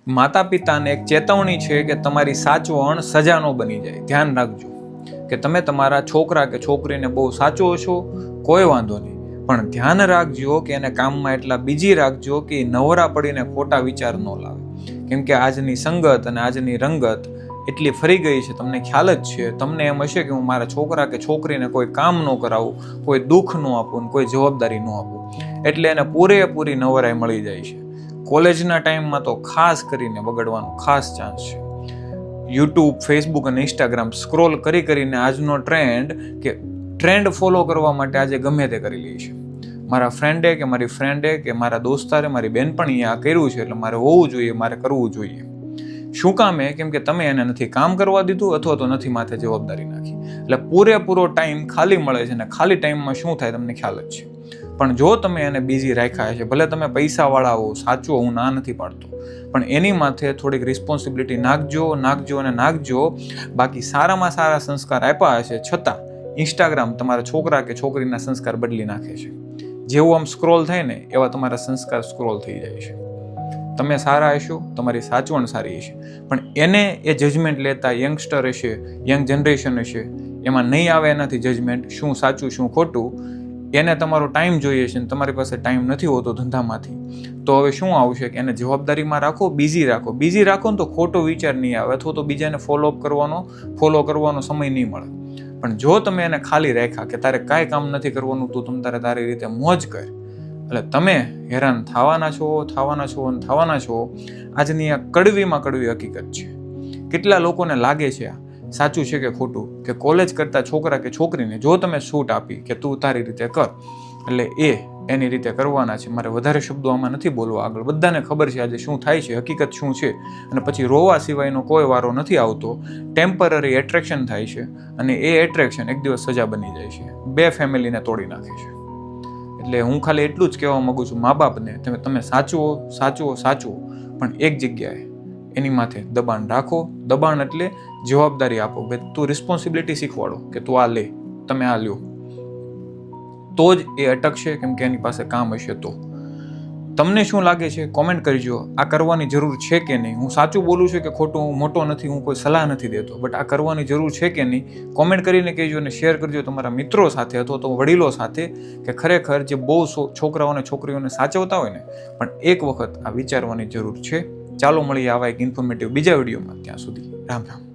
માતા પિતાને એક ચેતવણી છે કે તમારી સાચવણ સજા ન બની જાય. ધ્યાન રાખજો કે તમે તમારા છોકરા કે છોકરીને બહુ સાચવો છો, કોઈ વાંધો નહીં, પણ ધ્યાન રાખજો કે એને કામમાં એટલા બીજી રાખજો કે નવરા પડીને ખોટા વિચાર ન લાવે. કેમ કે આજની સંગત અને આજની રંગત એટલી ફરી ગઈ છે, તમને ખ્યાલ જ છે. તમને એમ હશે કે હું મારા છોકરા કે છોકરીને કોઈ કામ ન કરાવું, કોઈ દુઃખ ન આપું, કોઈ જવાબદારી ન આપું, એટલે એને પૂરેપૂરી નવરાઈ મળી જાય છે. કોલેજના ટાઈમમાં તો ખાસ કરીને બગડવાનો ખાસ ચાન્સ છે. યુટ્યુબ, ફેસબુક અને ઇન્સ્ટાગ્રામ સ્ક્રોલ કરીને આજનો ટ્રેન્ડ ફોલો કરવા માટે આજે ગમે તે કરી લે છે. મારા ફ્રેન્ડે કે મારી ફ્રેન્ડે કે મારા દોસ્તારે, મારી બેનપણીએ આ કર્યું છે એટલે મારે હોવું જોઈએ, મારે કરવું જોઈએ. શું કામ? કેમ કે તમે એને નથી કામ કરવા દીધું અથવા તો નથી માથે જવાબદારી નાખી. એટલે પૂરેપૂરો ટાઈમ ખાલી મળે છે, અને ખાલી ટાઈમમાં શું થાય તમને ખ્યાલ જ છે. પણ જો તમે એને બીઝી રાખ્યા છે, ભલે તમે પૈસાવાળા હો, સાચો, હું ના નથી પાડતો, પણ એની માથે થોડીક રિસ્પોન્સિબિલિટી નાખજો. બાકી સારામાં સારા સંસ્કાર આપ્યા હશે છતાં ઇન્સ્ટાગ્રામ તમારા છોકરા કે છોકરીના સંસ્કાર બદલી નાખે છે. જેવું આમ સ્ક્રોલ થાય ને એવા તમારા સંસ્કાર સ્ક્રોલ થઈ જાય છે. તમે સારા હશો, તમારી સાચવણ સારી હશે, પણ એને એ જજમેન્ટ લેતા યંગસ્ટર હશે, યંગ જનરેશન હશે, એમાં નહીં આવે એનાથી જજમેન્ટ શું સાચું શું ખોટું. એને તમારો ટાઈમ જોઈએ છે ને તમારી પાસે ટાઈમ નથી હોતો ધંધામાંથી, તો હવે શું આવશે કે એને જવાબદારીમાં રાખો, બીઝી રાખો ને તો ખોટો વિચાર નહીં આવે, અથવા તો બીજાને ફોલો કરવાનો સમય નહીં મળે. પણ જો તમે એને ખાલી રાખ્યા કે તારે કાંઈ કામ નથી કરવાનું, તું તમ તારી રીતે મોજ કર, એટલે તમે હેરાન થવાના છો. આજની આ કડવીમાં કડવી હકીકત છે. કેટલા લોકોને લાગે છે આ સાચું છે કે ખોટું, કે કોલેજ કરતા છોકરા કે છોકરીને જો તમે છૂટ આપી કે તું તારી રીતે કર, એટલે એની રીતે કરવાના છે. મારે વધારે શબ્દો આમાં નથી બોલવા. આગળ બધાને ખબર છે આજે શું થાય છે, હકીકત શું છે, અને પછી રોવા સિવાયનો કોઈ વારો નથી આવતો. ટેમ્પરરી એટ્રેક્શન થાય છે, અને એ એટ્રેક્શન એક દિવસ સજા બની જાય છે, બે ફેમિલીને તોડી નાખે છે. એટલે હું ખાલી એટલું જ કહેવા માંગુ છું મા બાપને, તમે સાચવો, પણ એક જગ્યાએ એની માથે દબાણ રાખો. દબાણ એટલે જવાબદારી આપો. ભાઈ તું રિસ્પોન્સિબિલિટી શીખવાડો કે તું આ લે, તમે આ લ્યો, તો જ એ અટકશે. કેમ કે એની પાસે કામ હશે તો. તમને શું લાગે છે કોમેન્ટ કરજો. આ કરવાની જરૂર છે કે નહીં? હું સાચું બોલું છું કે ખોટું? હું મોટો નથી, હું કોઈ સલાહ નથી દેતો, બટ આ કરવાની જરૂર છે કે નહીં કોમેન્ટ કરીને કહેજો, અને શેર કરજો તમારા મિત્રો સાથે અથવા તો વડીલો સાથે, કે ખરેખર જે બહુ છોકરાઓને છોકરીઓને સાચવતા હોય ને, પણ એક વખત આ વિચારવાની જરૂર છે. ચાલો મળીએ આવા એક ઇન્ફોર્મેટિવ બીજા વિડીયોમાં. ત્યાં સુધી રામ રામ.